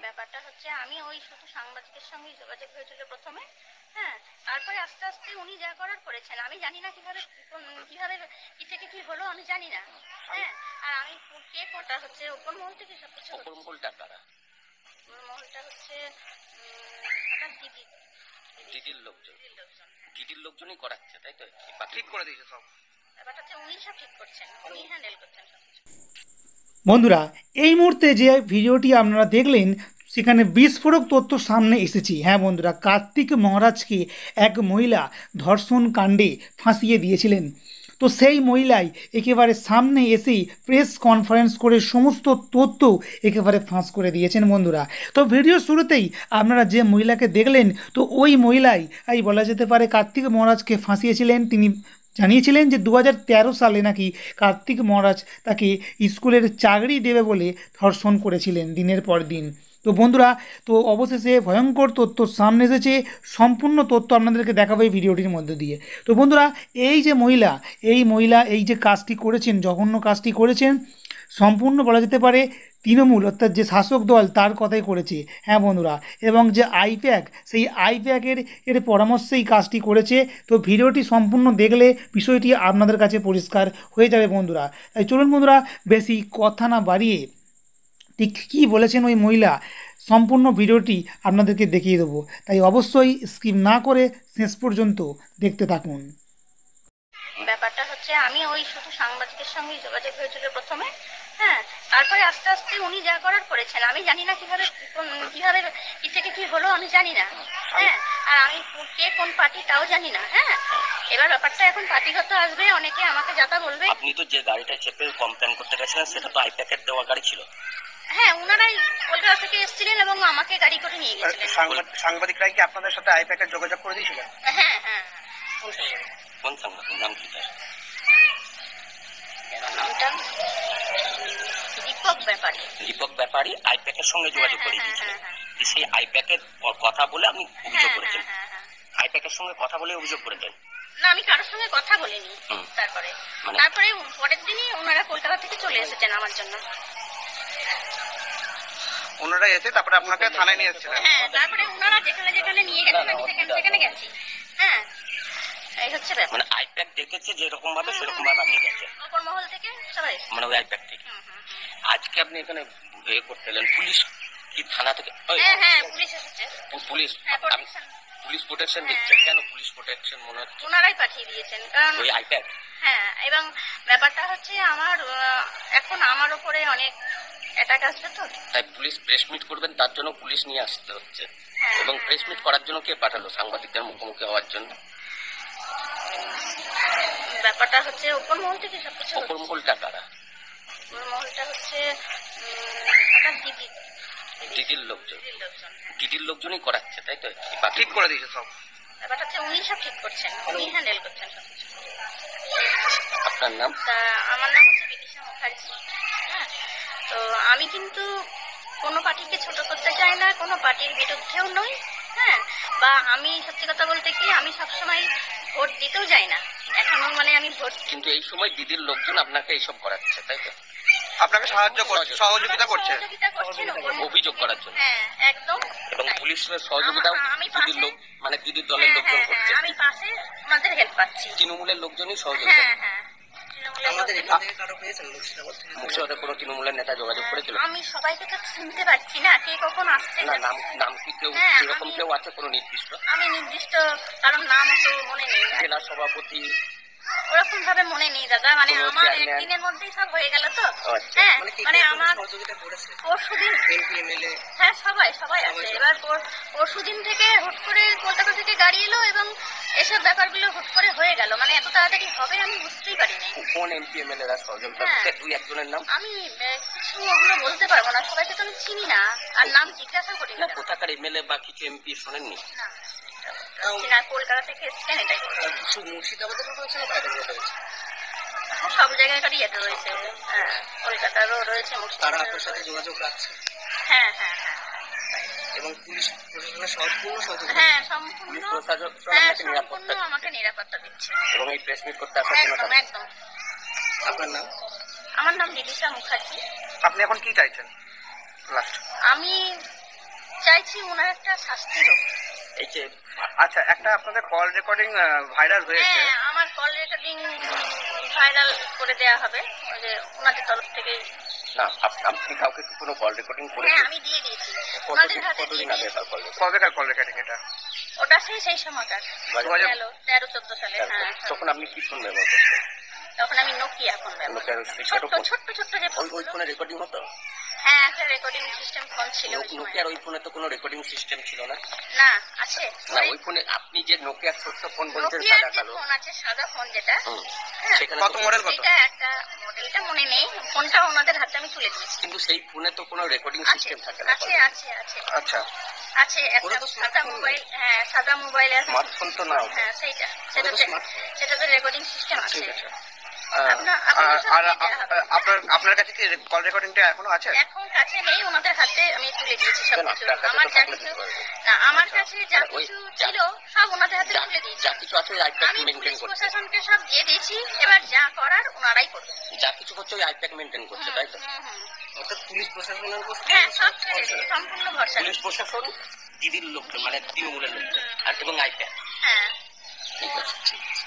ব্যাপারটা হচ্ছে আমি ওই শুধু সাংবাদিকের সঙ্গেই যোগাযোগ হয়েছিল প্রথমে। হ্যাঁ, তারপরে আস্তে আস্তে উনি যা করার করেছেন। আমি জানি না কিভাবে কিভাবে কি থেকে কি হলো আমি জানি না। হ্যাঁ, আর আমি কে কোনটা হচ্ছে ওপর মহল থেকে সবকিছু ওপর মহলটা কারা? মহলটা হচ্ছে আপনার দিদির লোকজন। লোকজন। দিদির লোকজনই করাচ্ছে, তাই তো? ঠিক করে দিয়েছে সব। ব্যাপারটা হচ্ছে উনি সব ঠিক করছেন, উনি হ্যান্ডেল করছেন সবকিছু। বন্ধুরা, এই মুহূর্তে যে ভিডিওটি আপনারা দেখলেন সেখানে বিস্ফোরক তথ্য সামনে এসেছে। হ্যাঁ বন্ধুরা, কার্তিক মহারাজকে এক মহিলা ধর্ষণ কাণ্ডে ফাঁসিয়ে দিয়েছিলেন। তো সেই মহিলাই একেবারে সামনে এসেই প্রেস কনফারেন্স করে সমস্ত তথ্য একেবারে ফাঁস করে দিয়েছেন বন্ধুরা। তো ভিডিওর শুরুতেই আপনারা যে মহিলাকে দেখলেন, তো ওই মহিলাই বলা যেতে পারে কার্তিক মহারাজকে ফাঁসিয়েছিলেন। তিনি জানিয়েছিলেন যে 2013 সালে নাকি কার্তিক মহারাজ তাকে স্কুলের চাকরি দেবে বলে ধর্ষণ করেছিলেন দিনের পর দিন। তো বন্ধুরা, তো অবশেষে ভয়ঙ্কর তথ্য সামনে এসেছে। সম্পূর্ণ তথ্য আপনাদেরকে দেখাবো এই ভিডিওটির মধ্যে দিয়ে। তো বন্ধুরা, এই যে মহিলা এই যে কাজটি করেছেন, জঘন্য কাজটি করেছেন, সম্পূর্ণ বলা যেতে পারে তৃণমূল অর্থাৎ যে শাসক দল তার কথাই করেছে। হ্যাঁ বন্ধুরা, এবং যে আইপ্যাক সেই আইপ্যাকের পরামর্শেই কাজটি করেছে। তো ভিডিওটি সম্পূর্ণ দেখলে বিষয়টি আপনাদের কাছে পরিষ্কার হয়ে যাবে বন্ধুরা। তাই চলুন বন্ধুরা, বেশি কথা না বাড়িয়ে ঠিক কী বলেছেন ওই মহিলা সম্পূর্ণ ভিডিওটি আপনাদেরকে দেখিয়ে দেবো। তাই অবশ্যই স্কিপ না করে শেষ পর্যন্ত দেখতে থাকুন। ব্যাপারটা হচ্ছে আমি ওই শুধু সাংবাদিকের সঙ্গেই যোগাযোগ হয়েছিল প্রথমে। হ্যাঁ, তারপরে আস্তে আস্তে উনি যা করার করেছেন। আমি জানি না কিভাবে কিভাবে কি থেকে কি হলো আমি জানি না। হ্যাঁ, আর আমি কে কোন পার্টি তাও জানি না। হ্যাঁ, এবার ব্যাপারটা এখন পার্টিগত আসবে, অনেকে আমাকে যাতা বলবে। আপনি তো যে গাড়িটা চেপে কমপ্লেন করতে গেছিলেন সেটা তো আইপ্যাকের দেওয়া গাড়ি ছিল। হ্যাঁ, ওনারাই কলকাতা থেকে এসেছিলেন এবং আমাকে গাড়ি করে নিয়ে গেছিলেন। সাংবাদিকরাই কি আপনাদের সাথে আইপ্যাকের যোগাযোগ করে দিয়েছিলেন? হ্যাঁ হ্যাঁ। কোন সাংবাদিক? নাম কি তার? নামটা দীপক ব্যাপারী। দীপক ব্যাপারী আইপ্যাকের সঙ্গে যোগাযোগ করে দিয়েছিলেন। সেই আইপ্যাকের কথা বলে আপনি অভিযোগ করেছেন? আইপ্যাকের সঙ্গে কথা বলে অভিযোগ করেছেন? না, আমি কারোর সঙ্গে কথা বলিনি। তারপরে পরের দিনই ওনারা কলকাতা থেকে চলে এসেছেন আমার জন্য। ওনারা এসে তারপরে আপনাকে থানায় নিয়ে এসেছিলেন? হ্যাঁ, তারপরে ওনারা যেখানে যেখানে নিয়ে গেছেন আমি সেখানে গেছি। হ্যাঁ, এই হচ্ছে ব্যাপার। মানে আইপ্যাক দেখেছে যেরকম ভাবে সেরকম ভাবে আপনি গেছেন ওপর মহল থেকে সবাই, মানে ওই আইপ্যাক থেকে। আজকে আপনি এখানে করতে এলেন, পুলিশ কি থানা থেকে? হ্যাঁ হ্যাঁ, পুলিশ এসেছে। পুলিশ পুলিশ প্রোটেকশন দিচ্ছে কেন? পুলিশ প্রোটেকশন মনে হচ্ছে ওনারাই পাঠিয়ে দিয়েছেন, কারণ ওই আইপ্যাক। হ্যাঁ, এবং ব্যাপারটা হচ্ছে আমার এখন আমার উপরে অনেক অ্যাটাক আসবে, তো তাই পুলিশ প্রেস মিট করবেন, তার জন্য পুলিশ নিয়ে আসতে হচ্ছে। এবং প্রেস মিট করার জন্য কে পাঠালো? সাংবাদিকদের মুখোমুখি হওয়ার জন্য। ব্যাপারটা হচ্ছে ওপর মহল থেকে সবকিছু। ওপর মহলটা কারা? ওপর মহলটা হচ্ছে আপনার দিদির লোকজন। দিদির লোকজনই করাচ্ছে, তাই তো? ঠিক করে দিয়েছে সব। ব্যাপারটা হচ্ছে উনি সব ঠিক করছেন, উনি হ্যান্ডেল করছেন সবকিছু। আপনার নাম? আমার নাম হচ্ছে বিদিশা মুখার্জি। হ্যাঁ, তো আমি কিন্তু কোনো পার্টিকে ছোট করতে চাই না, কোনো পার্টির বিরুদ্ধেও নই। হ্যাঁ, বা আমি সত্যি কথা বলতে কি আমি সবসময় ভোট দিতেও যাই না এখনো, মানে আমি ভোট। কিন্তু এই সময় দিদির লোকজন আপনাকে এইসব করাচ্ছে, তাই তো? আপনাকে সাহায্য করছে, সহযোগিতা করছে অভিযোগ করার জন্য। হ্যাঁ, একদম। এবং পুলিশের সহযোগিতাও দিদির লোক, মানে দিদির দলের লোকজন করছে। আমি পাশে ওনাদের হেল্প পাচ্ছি। তৃণমূলের লোকজনই সহযোগিতা। হ্যাঁ হ্যাঁ, মুর্শিদাবাদে কোনো তৃণমূলের নেতা যোগাযোগ করেছিল? আমি সবাইকে তো চিনতে পারছি না, কে কখন আসছে না, নাম কি কেউ এরকম কেউ আছে কোনো নির্দিষ্ট? আমি নির্দিষ্ট কারণ নাম অত মনে নেই। জেলা সভাপতি ওরকম ভাবে মনে নেই দাদা, মানে আমার একদিনের মধ্যেই সব হয়ে গেল। তো হ্যাঁ, মানে আমার পরশুদিন, হ্যাঁ সবাই আছে। এবার পরশুদিন থেকে হুট করে কলকাতা থেকে গাড়ি এলো এবং এসব ব্যাপারগুলো হুট করে হয়ে গেল, মানে এত তাড়াতাড়ি হবে আমি বুঝতেই পারিনি। কোন এমপি এমএলএ রা সহযোগিতা করছে? দুই একজনের নাম আমি কিছু ওগুলো বলতে পারবো না, সবাইকে তো আমি চিনি না আর নাম জিজ্ঞাসা করি না। কোথাকার এমএলএ বা কিছু এমপি শোনেননি? না, কলকাতা থেকে এসছেন এটাই। মুর্শিদাবাদের রয়েছে না বাইরে রয়েছে? সব জায়গায় ইয়েতে রয়েছে। হ্যাঁ, কলকাতারও রয়েছে, তারা আপনার সাথে যোগাযোগ রাখছে? হ্যাঁ হ্যাঁ হ্যাঁ। এবং পুলিশ প্রশাসনের সম্পূর্ণ সহযোগিতা? হ্যাঁ, সম্পূর্ণ আমাকে নিরাপত্তা দিচ্ছে। এবং এই প্রেস মিট করতে আসার জন্য একদম একদম। আপনার নাম? আমার নাম বিদিশা মুখার্জি। আপনি এখন কি চাইছেন? লাস্ট আমি চাইছি ওনার একটা শাস্তি হোক। এই যে আচ্ছা, একটা আপনাদের কল রেকর্ডিং ভাইরাল হয়েছে। হ্যাঁ, আমার কল রেকর্ডিং ভাইরাল করে দেওয়া হবে, ওই যে ওনাদের তরফ থেকেই। না আপনি কাউকে কি কোনো কল রেকর্ডিং করে হ্যাঁ, আমি দিয়ে দিয়েছি ওনাদের হাতে দিয়ে কতদিন আগে দিয়েছি। তার কল কবেকার কল রেকর্ডিং এটা? ওটা সেই সময়কার 13-14 সালে। হ্যাঁ, তখন আপনি কি ফোন ব্যবহার করতেন? তখন আমি নোকিয়া ফোন ব্যবহার নোকিয়ার করতাম। ওই ছোট্ট ছোট ফোন? ছোট্ট ছোট্ট যে ওই ফোনগুলো। ফোনে রেকর্ডিং হতো? হ্যাঁ, একটা রেকর্ডিং সিস্টেম ফোন ছিল ওই সময়। নোকিয়ার ওই ফোনে তো কোনো রেকর্ডিং সিস্টেম ছিল না। না, আছে। না ওই ফোনে আপনি যে নোকিয়ার ছোট্ট ফোন বলছেন নোকিয়ার সাদা যে কালো, ফোন আছে, সাদা ফোন যেটা, হ্যাঁ, সেখানে কত মডেল কত? এটা একটা মডেলটা মনে নেই, ফোনটা ওনাদের হাতে আমি তুলে দিয়েছি। কিন্তু সেই ফোনে তো কোনো রেকর্ডিং আছে সিস্টেম থাকে না। আছে আছে আছে আচ্ছা, আছে একটা ওটা তো সাদা smartphone মোবাইল। হ্যাঁ, সাদা মোবাইল আছে। স্মার্টফোন তো না ওটা। হ্যাঁ, সেটা ওটা তো সেটাতে smartphone। সেটাতে রেকর্ডিং সিস্টেম আছে। ঠিক আছে। আপনার সব আর দিয়ে দেয়া হবে। আপনার কাছে কি কল রেকর্ডিংটা এখনো আছে? এখন কাছে নেই, ওনাদের হাতে আমি তুলে দিয়েছি কেন, সবকিছু। আপনার কাছে আমার তো যা থাকলে কিছু, দিতে পারবেন। না আমার কাছে যা ওই কিছু যা- ছিল সব ওনাদের হাতে তুলে দিয়েছি। যা কিছু আছে ওই আইপ্যাক আমি মেনটেন পুলিশ করছে। প্রশাসনকে সব দিয়ে দিয়েছি, এবার যা করার ওনারাই করবে। যা কিছু হচ্ছে ওই আইপ্যাক মেনটেন করছে, তাই তো? অর্থাৎ পুলিশ প্রশাসনের উপর হ্যাঁ, সব ছেড়ে দিয়েছি, সম্পূর্ণ ভরসা। পুলিশ প্রশাসন, দিদির লোক মানে তৃণমূলের লোক আর এবং আইপ্যাক। হ্যাঁ। ঠিক আছে, ঠিক আছে।